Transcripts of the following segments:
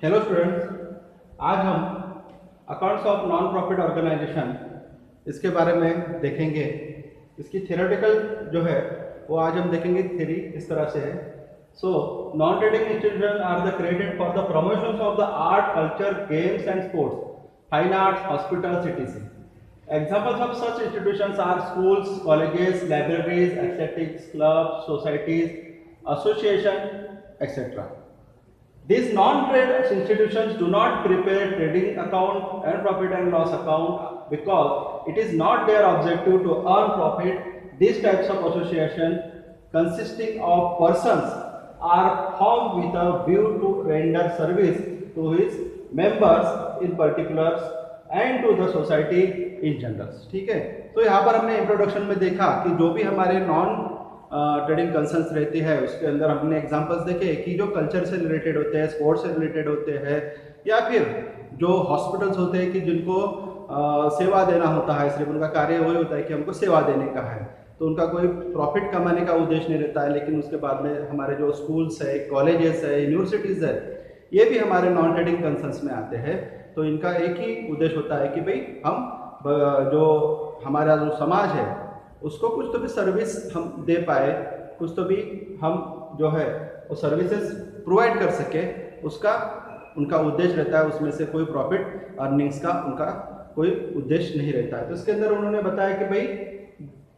Hello students, आज हम accounts of non profit organisation इसके बारे में देखेंगे। इसकी थियोरेटिकल जो है वो आज हम देखेंगे। थ्योरी इस तरह से है। So non trading institution are the created for the promotion of the art, culture, games and sports, fine arts, hospitals, etc. Examples of such institutions are schools, colleges, libraries, athletics, clubs, societies, association, etc. These non-trade institutions do not prepare trading account and profit and loss account because it is not their objective to earn profit. These types of association consisting of persons are formed with a view to render service to his members in particulars and to the society in general. ठीक है, तो यहाँ पर हमने introduction में देखा कि जो भी हमारे नॉन ट्रेडिंग कंसर्न्स रहती है उसके अंदर हमने एग्जांपल्स देखे कि जो कल्चर से रिलेटेड होते हैं, स्पोर्ट्स से रिलेटेड होते हैं, या फिर जो हॉस्पिटल्स होते हैं कि जिनको सेवा देना होता है, सिर्फ उनका कार्य वही होता है कि हमको सेवा देने का है, तो उनका कोई प्रॉफिट कमाने का उद्देश्य नहीं रहता है। लेकिन उसके बाद में हमारे जो स्कूल्स है, कॉलेजेस है, यूनिवर्सिटीज़ है, ये भी हमारे नॉन ट्रेडिंग कंसर्न्स में आते हैं। तो इनका एक ही उद्देश्य होता है कि भाई हम जो हमारा जो समाज है उसको कुछ तो भी सर्विस हम दे पाए, कुछ तो भी हम जो है वो सर्विसेज प्रोवाइड कर सके, उसका उनका उद्देश्य रहता है। उसमें से कोई प्रॉफिट अर्निंग्स का उनका कोई उद्देश्य नहीं रहता है। तो इसके अंदर उन्होंने बताया कि भाई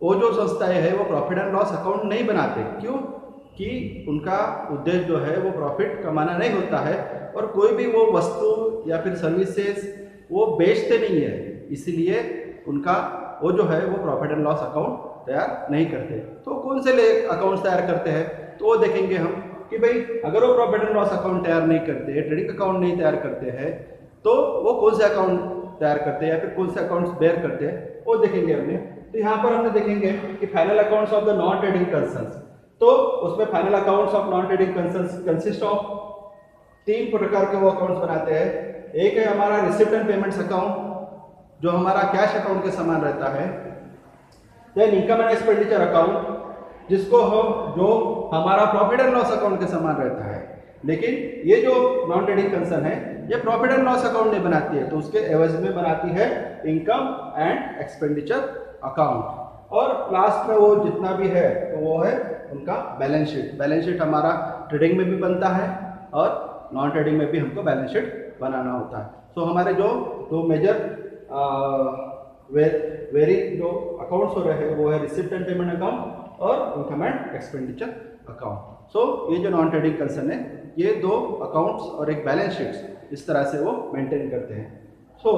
वो जो संस्थाएं हैं वो प्रॉफिट एंड लॉस अकाउंट नहीं बनाते। क्यों? कि उनका उद्देश्य जो है वो प्रॉफिट कमाना नहीं होता है, और कोई भी वो वस्तु या फिर सर्विसेज वो बेचते नहीं है, इसीलिए उनका वो जो है वो प्रॉफिट एंड लॉस अकाउंट तैयार नहीं करते। तो कौन से अकाउंट्स तैयार करते हैं तो वो देखेंगे हम कि भाई अगर वो प्रॉफिट एंड लॉस अकाउंट तैयार नहीं करते, ट्रेडिंग अकाउंट नहीं तैयार करते हैं, तो वो कौन से अकाउंट तैयार करते हैं या फिर कौन से अकाउंट्स बेयर करते हैं वो देखेंगे हमने। तो यहाँ पर हमने देखेंगे कि final accounts of the non trading concerns, तो उसमें final accounts of non trading concerns consist of 3 प्रकार के वो अकाउंट्स बनाते हैं। एक है हमारा रिसिप्ट एंड पेमेंट्स अकाउंट, जो हमारा कैश अकाउंट के समान रहता है। Then income and expenditure account, जिसको हम जो हमारा प्रॉफिट एंड लॉस अकाउंट के समान रहता है। लेकिन ये जो नॉन ट्रेडिंग कंसर्न है ये प्रॉफिट एंड लॉस अकाउंट नहीं बनाती है, तो उसके एवज में बनाती है इनकम एंड एक्सपेंडिचर अकाउंट। और लास्ट में वो जितना भी है तो वो है उनका बैलेंस शीट। बैलेंस शीट हमारा ट्रेडिंग में भी बनता है और नॉन ट्रेडिंग में भी हमको बैलेंस शीट बनाना होता है। सो हमारे जो मेजर वेरी जो अकाउंट्स हो रहे हैं वो है रिसिप्ट एंड पेमेंट अकाउंट और इनकम एंड एक्सपेंडिचर अकाउंट। सो ये जो नॉन ट्रेडिंग कंसर्न है ये 2 अकाउंट्स और एक बैलेंस शीट्स इस तरह से वो मेंटेन करते हैं। सो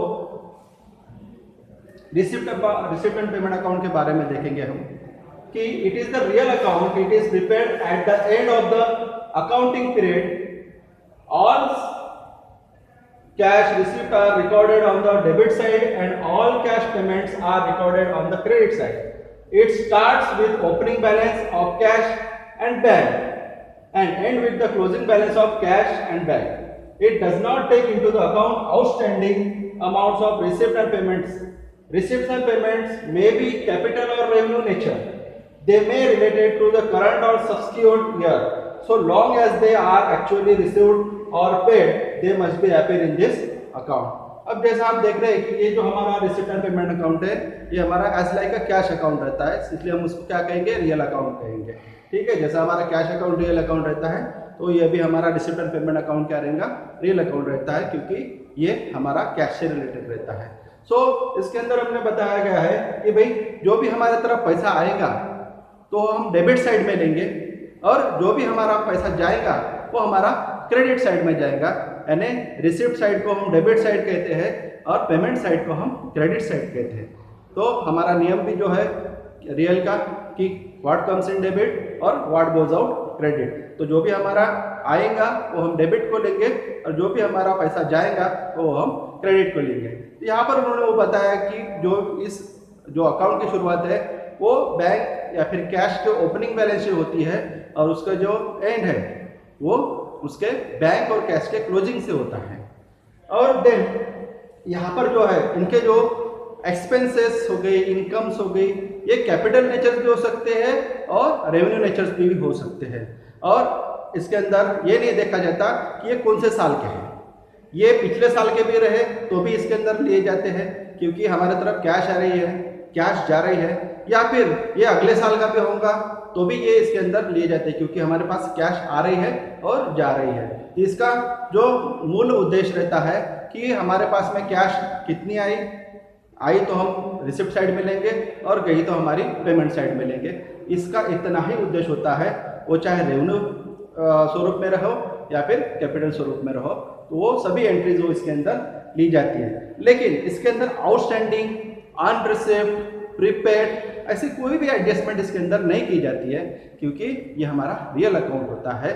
रिसिप्ट एंड पेमेंट अकाउंट के बारे में देखेंगे हम कि it is the real account, it is prepared eight the end of the accounting period. All cash receipts are recorded on the debit side and all cash payments are recorded on the credit side. It starts with opening balance of cash and bank and end with the closing balance of cash and bank. It does not take into the account outstanding amounts of receipts and payments. Receipts and payments may be capital or revenue nature. They may related to the current or subsequent year. So long as they are actually received और paid they must be appear in this account. अब जैसा आप देख रहे हैं कि ये जो हमारा रिसिप्ट एंड पेमेंट अकाउंट है ये हमारा एज लाइक का कैश अकाउंट रहता है, इसलिए हम उसको क्या कहेंगे, रियल अकाउंट कहेंगे। ठीक है, जैसा हमारा कैश अकाउंट रियल अकाउंट रहता है तो ये भी हमारा रिसिप्ट एंड पेमेंट अकाउंट क्या रहेगा, रियल अकाउंट रहता है, क्योंकि ये हमारा कैश से रिलेटेड रहता है। सो इसके अंदर हमने बताया गया है कि भाई जो भी हमारे तरफ पैसा आएगा तो हम डेबिट साइड में लेंगे, और जो भी हमारा पैसा जाएगा वो हमारा क्रेडिट साइड में जाएगा। यानी रिसिप्ट साइड को हम डेबिट साइड कहते हैं और पेमेंट साइड को हम क्रेडिट साइड कहते हैं। तो हमारा नियम भी जो है रियल का कि व्हाट कम्स इन डेबिट और व्हाट गोज आउट क्रेडिट। तो जो भी हमारा आएगा वो हम डेबिट को लेंगे और जो भी हमारा पैसा जाएगा वो हम क्रेडिट को लेंगे। तो यहाँ पर उन्होंने वो बताया कि जो अकाउंट की शुरुआत है वो बैंक या फिर कैश के ओपनिंग बैलेंस से होती है और उसका जो एंड है वो उसके बैंक और कैश के क्लोजिंग से होता है। और देन यहाँ पर जो है इनके जो एक्सपेंसेस हो गई, इनकम्स हो गई, ये कैपिटल नेचर भी हो सकते हैं और रेवेन्यू नेचर भी हो सकते हैं। और इसके अंदर ये नहीं देखा जाता कि ये कौन से साल के हैं, ये पिछले साल के भी रहे तो भी इसके अंदर लिए जाते हैं, क्योंकि हमारे तरफ कैश आ रही है, कैश जा रही है, या फिर ये अगले साल का भी होगा तो भी ये इसके अंदर लिए जाते हैं, क्योंकि हमारे पास कैश आ रही है और जा रही है। तो इसका जो मूल उद्देश्य रहता है कि हमारे पास में कैश कितनी आई तो हम रिसिप्ट साइड में लेंगे और गई तो हमारी पेमेंट साइड में लेंगे। इसका इतना ही उद्देश्य होता है, वो चाहे रेवेन्यू स्वरूप में रहो या फिर कैपिटल स्वरूप में रहो, तो वो सभी एंट्रीज वो इसके अंदर ली जाती है। लेकिन इसके अंदर आउटस्टैंडिंग, अनरिसिव्ड, प्रीपेड ऐसी कोई भी एडजस्टमेंट इसके अंदर नहीं की जाती है, क्योंकि ये हमारा रियल अकाउंट होता है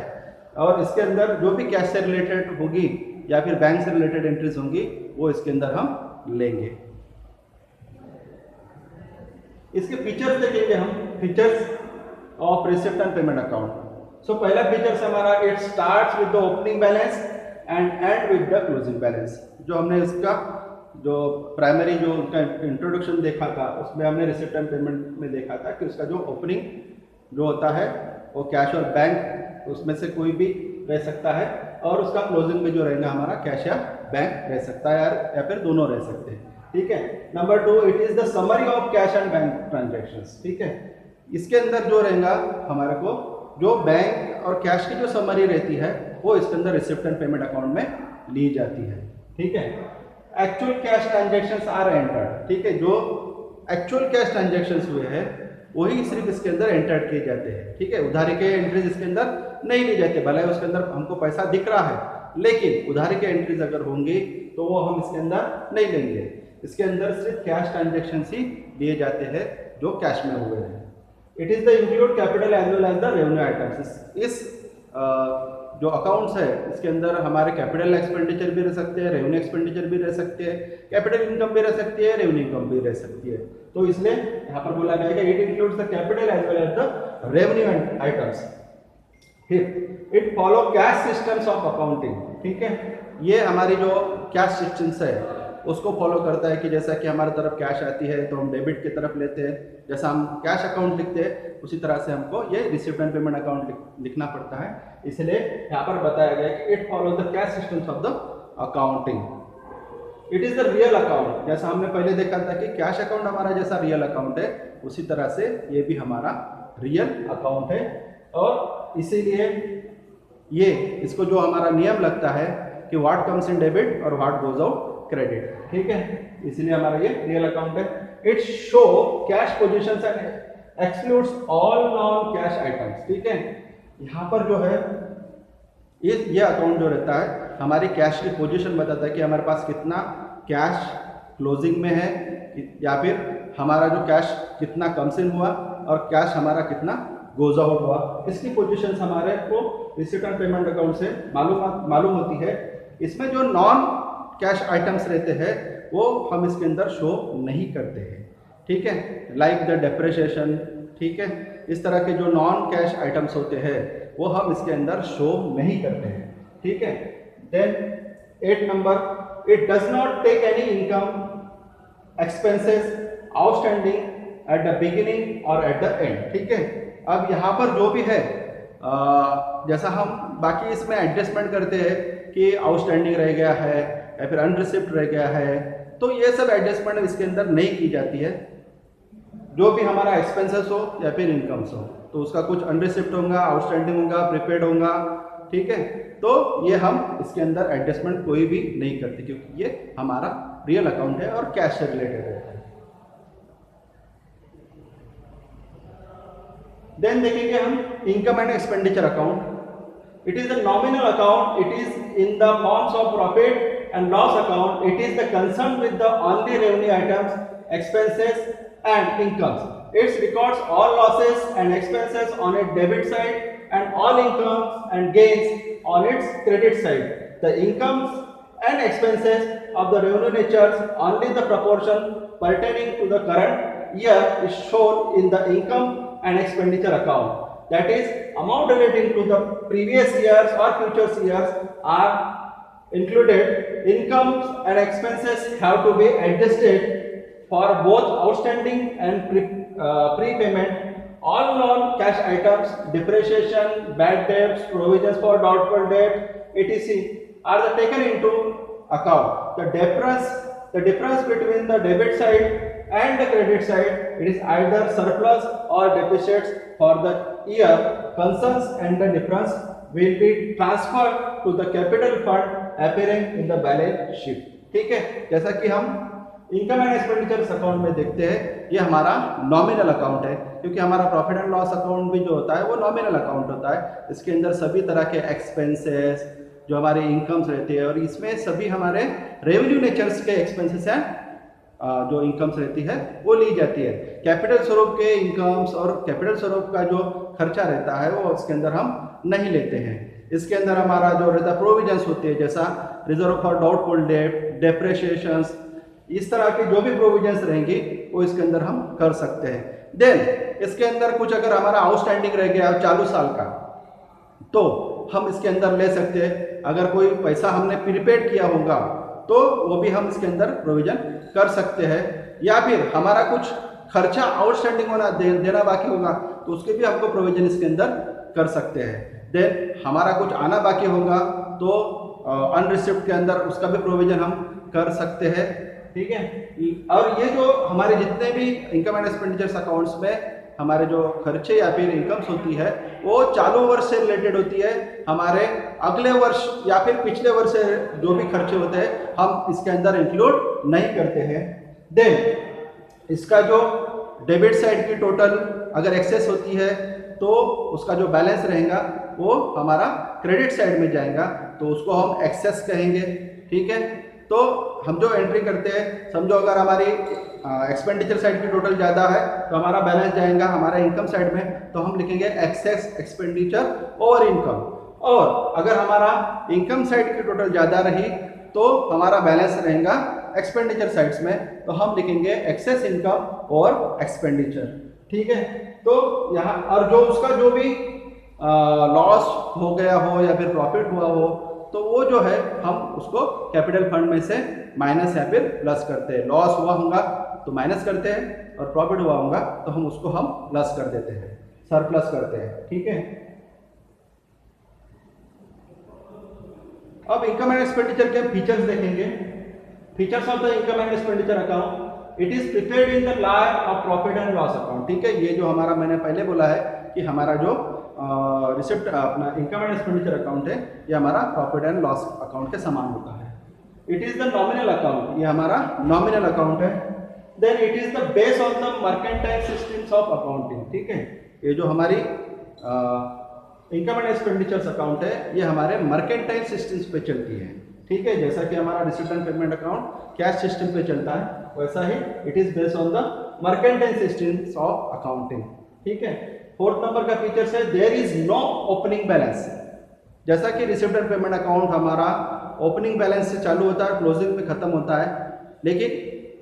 और इसके अंदर जो भी कैश से रिलेटेड होगी या फिर बैंक से रिलेटेड एंट्रीज होंगी वो इसके अंदर हम लेंगे। इसके फीचर्स देखेंगे हम, features of receipt and payment account. So पहला फीचर्स हमारा, it starts with the opening balance and end with the closing balance. जो हमने इसका जो प्राइमरी जो उनका इंट्रोडक्शन देखा था उसमें हमने रिसिप्ट एंड पेमेंट में देखा था कि उसका जो ओपनिंग जो होता है वो कैश और बैंक उसमें से कोई भी रह सकता है, और उसका क्लोजिंग में जो रहेगा हमारा कैश या बैंक रह सकता है या फिर दोनों रह सकते हैं। ठीक है। Number 2, it is the summary of cash and bank transactions. ठीक है, इसके अंदर जो रहेगा हमारे को जो बैंक और कैश की जो समरी रहती है वो इसके अंदर रिसिप्ट एंड पेमेंट अकाउंट में ली जाती है। ठीक है। Actual cash transactions are entered. ठीक है, जो एक्चुअल कैश ट्रांजैक्शंस हुए हैं वही सिर्फ इसके अंदर एंटर्ड किए जाते हैं। ठीक है, उधारी के एंट्रीज इसके अंदर नहीं ली जाते, भले उसके अंदर हमको पैसा दिख रहा है लेकिन उधारी के एंट्रीज अगर होंगी तो वो हम इसके अंदर नहीं लेंगे। इसके अंदर सिर्फ कैश ट्रांजैक्शंस ही लिए जाते हैं जो कैश में हुए हैं। It is the include capital as well as the revenue items. इस जो अकाउंट्स है इसके अंदर हमारे कैपिटल एक्सपेंडिचर भी रह सकते हैं, रेवेन्यू एक्सपेंडिचर भी रह सकते हैं, कैपिटल इनकम भी रह सकती है, रेवेन्यू इनकम भी रह सकती है। तो इसलिए यहाँ पर बोला गया है it includes the capital as well as the revenue items. फिर it follow cash systems of accounting. ठीक है, ये हमारी जो कैश सिस्टम्स है उसको फॉलो करता है कि जैसा कि हमारी तरफ कैश आती है तो हम डेबिट की तरफ लेते हैं, जैसा हम कैश अकाउंट लिखते हैं उसी तरह से हमको ये रिसिप्ट एंड पेमेंट अकाउंट लिखना पड़ता है। इसलिए यहाँ पर बताया गया है कि it follow the cash systems of the accounting. It is the real account. जैसा हमने पहले देखा था कि कैश अकाउंट हमारा जैसा रियल अकाउंट है उसी तरह से ये भी हमारा रियल अकाउंट है, और इसीलिए ये इसको जो हमारा नियम लगता है कि व्हाट कम्स इन डेबिट और व्हाट गोज आउट क्रेडिट। ठीक है, इसलिए हमारा ये रियल अकाउंट है। It show cash positions and excludes all non cash items. ठीक है, यहाँ पर जो है ये अकाउंट जो रहता है हमारी कैश की पोजीशन बताता है कि हमारे पास कितना कैश क्लोजिंग में है या फिर हमारा जो कैश कितना कम्स इन हुआ और कैश हमारा कितना गोज आउट हुआ। इसकी पोजीशंस हमारे को रिसिप्ट एंड पेमेंट अकाउंट से मालूम होती है। इसमें जो नॉन कैश आइटम्स रहते हैं वो हम इसके अंदर शो नहीं करते हैं। ठीक है, लाइक द डेप्रिसिएशन। ठीक है, इस तरह के जो नॉन कैश आइटम्स होते हैं वो हम इसके अंदर शो नहीं करते हैं। ठीक है। Then 8 number, it does not take any income expenses outstanding at the beginning or at the end. ठीक है, अब यहाँ पर जो भी है जैसा हम बाकी इसमें एडजस्टमेंट करते हैं कि आउटस्टैंडिंग रह गया है या फिर अनरिसिप्ट रह गया है, तो ये सब एडजस्टमेंट इसके अंदर नहीं की जाती है। जो भी हमारा एक्सपेंसेस हो या फिर इनकम्स हो तो उसका कुछ अनरिसिप्ट होगा, आउटस्टैंडिंग होगा, प्रीपेड होगा। ठीक है, तो ये हम इसके अंदर एडजस्टमेंट कोई भी नहीं करते क्योंकि ये हमारा रियल अकाउंट है और कैश से रिलेटेड है। देन देखेंगे हम income and expenditure account. It is a nominal account. It is in the forms of profit and loss account. It is the concern with the only revenue items, expenses and incomes. It records all losses and expenses on its debit side and all incomes and gains on its credit side. The incomes and expenses of the revenue natures only the proportion pertaining to the current year is shown in the income and expenditure account. That is, amount relating to the previous years or future years are included. Incomes and expenses have to be adjusted for both outstanding and prepayment. All non-cash items, depreciation, bad debts, provisions for doubtful debt, etc. are the taken into account. The difference between the debit side and the credit side, it is either surplus or deficits for the year concerns, and the difference will be transferred to the capital fund appearing in the balance sheet. ठीक है, जैसा कि हम income and expenditures account में देखते हैं, ये हमारा नॉमिनल अकाउंट है, क्योंकि हमारा प्रॉफिट एंड लॉस अकाउंट भी जो होता है वो नॉमिनल अकाउंट होता है। इसके अंदर सभी तरह के एक्सपेंसेस जो हमारे इनकम्स रहती है, और इसमें सभी हमारे रेवेन्यू नेचर्स के एक्सपेंसेस हैं जो इनकम्स रहती है वो ली जाती है। कैपिटल स्वरूप के इनकम्स और कैपिटल स्वरूप का जो खर्चा रहता है वो इसके अंदर हम नहीं लेते हैं। इसके अंदर हमारा जो रहता है प्रोविजंस होती है, जैसा reserve for doubtful debt, depreciations, इस तरह की जो भी प्रोविजंस रहेंगी वो इसके अंदर हम कर सकते हैं। देन इसके अंदर कुछ अगर हमारा आउटस्टैंडिंग रह गया चालू साल का, तो हम इसके अंदर ले सकते हैं। अगर कोई पैसा हमने प्रीपेड किया होगा तो वो भी हम इसके अंदर प्रोविजन कर सकते हैं, या फिर हमारा कुछ खर्चा आउटस्टैंडिंग होना देना बाकी होगा तो उसके भी हमको प्रोविजन इसके अंदर कर सकते हैं। देन हमारा कुछ आना बाकी होगा तो अनरिसिव्ड के अंदर उसका भी प्रोविजन हम कर सकते हैं। ठीक है, और ये जो हमारे जितने भी इनकम एंड एक्सपेंडिचर्स अकाउंट्स में हमारे जो खर्चे या फिर इनकम्स होती है वो चालू वर्ष से रिलेटेड होती है। हमारे अगले वर्ष या फिर पिछले वर्ष से जो भी खर्चे होते हैं हम इसके अंदर इंक्लूड नहीं करते हैं। देन इसका जो डेबिट साइड की टोटल अगर एक्सेस होती है तो उसका जो बैलेंस रहेगा वो हमारा क्रेडिट साइड में जाएगा, तो उसको हम एक्सेस कहेंगे। ठीक है, तो हम जो एंट्री करते हैं, समझो अगर हमारी एक्सपेंडिचर साइड की टोटल ज़्यादा है तो हमारा बैलेंस जाएगा हमारा इनकम साइड में, तो हम लिखेंगे एक्सेस एक्सपेंडिचर ओवर इनकम। और अगर हमारा इनकम साइड की टोटल ज़्यादा रही तो हमारा बैलेंस रहेगा एक्सपेंडिचर साइड्स में, तो हम लिखेंगे एक्सेस इनकम और एक्सपेंडिचर। ठीक है, तो यहाँ और जो उसका जो भी लॉस हो गया हो या फिर प्रॉफिट हुआ हो तो वो जो है हम उसको कैपिटल फंड में से माइनस या फिर प्लस करते हैं। लॉस हुआ होगा तो माइनस करते हैं और प्रॉफिट हुआ होगा तो हम उसको हम प्लस कर देते हैं, सरप्लस करते हैं। ठीक है, अब इनकम एंड एक्सपेंडिचर के फीचर्स देखेंगे। Features of the income and expenditure account, it is prepared in the line of profit and loss account. ठीक है, ये जो हमारा मैंने पहले बोला है कि हमारा जो रिसिप्ट अपना इनकम एंड एक्सपेंडिचर अकाउंट है ये हमारा प्रॉफिट एंड लॉस अकाउंट के समान होता है। It is the nominal account, ये हमारा नॉमिनल अकाउंट है। Then it is the base on the mercantile systems of accounting. ठीक है, ये जो हमारी इनकम एंड एक्सपेंडिचर्स अकाउंट है ये हमारे मर्केंटाइल सिस्टम्स पे चलती है। ठीक है, जैसा कि हमारा receipt and payment account cash system पे चलता है वैसा ही it is based on the mercantile systems of accounting. ठीक है, फोर्थ नंबर का फीचर्स है there is no opening balance. जैसा कि रिसिप्ट एंड पेमेंट अकाउंट हमारा ओपनिंग बैलेंस से चालू होता है क्लोजिंग में खत्म होता है, लेकिन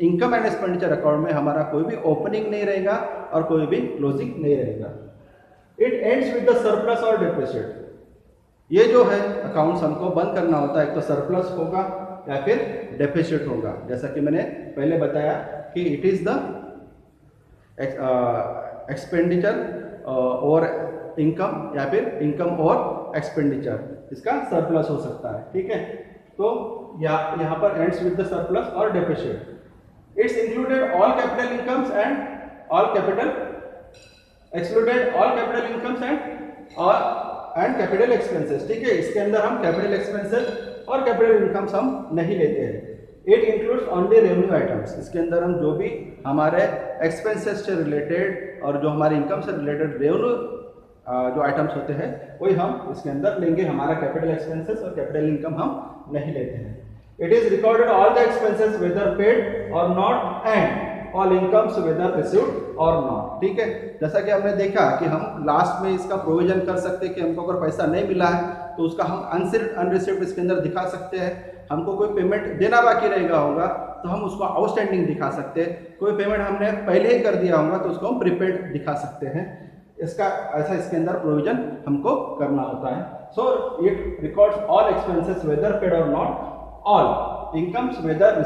इनकम एंड एक्सपेंडिचर अकाउंट में हमारा कोई भी ओपनिंग नहीं रहेगा और कोई भी क्लोजिंग नहीं रहेगा। It ends with the surplus और डेफिसिट। ये जो है अकाउंट्स हमको बंद करना होता है, एक तो सरप्लस होगा या फिर डेफिसिट होगा। जैसा कि मैंने पहले बताया कि इट इज द एक्सपेंडिचर और इनकम या फिर इनकम और एक्सपेंडिचर, इसका सरप्लस हो सकता है। ठीक है, तो यहाँ पर एंड्स विद द सरप्लस और deficit. It's included all capital incomes and all capital excluded all capital incomes and capital expenses. ठीक है, इसके अंदर हम कैपिटल एक्सपेंसेस और कैपिटल इनकम्स हम नहीं लेते हैं। It includes only revenue items. इसके अंदर हम जो भी हमारे एक्सपेंसेस से रिलेटेड और जो हमारे इनकम से रिलेटेड रेवेन्यू जो आइटम्स होते हैं वही हम इसके अंदर लेंगे। हमारा कैपिटल एक्सपेंसेस और कैपिटल इनकम हम नहीं लेते हैं। It is recorded all the expenses whether paid or not and all incomes whether received or not. ठीक है, जैसा कि हमने देखा कि हम लास्ट में इसका प्रोविजन कर सकते हैं कि हमको अगर पैसा नहीं मिला है तो उसका हम अनरिसीव्ड इसके अंदर दिखा सकते हैं। हमको कोई पेमेंट देना बाकी रहेगा होगा तो हम उसको आउटस्टैंडिंग दिखा सकते हैं। कोई पेमेंट हमने पहले ही कर दिया होगा तो उसको हम प्रीपेड दिखा सकते हैं। इसका ऐसा इसके अंदर प्रोविजन हमको करना होता है। So it records all expenses whether paid or not, all incomes weather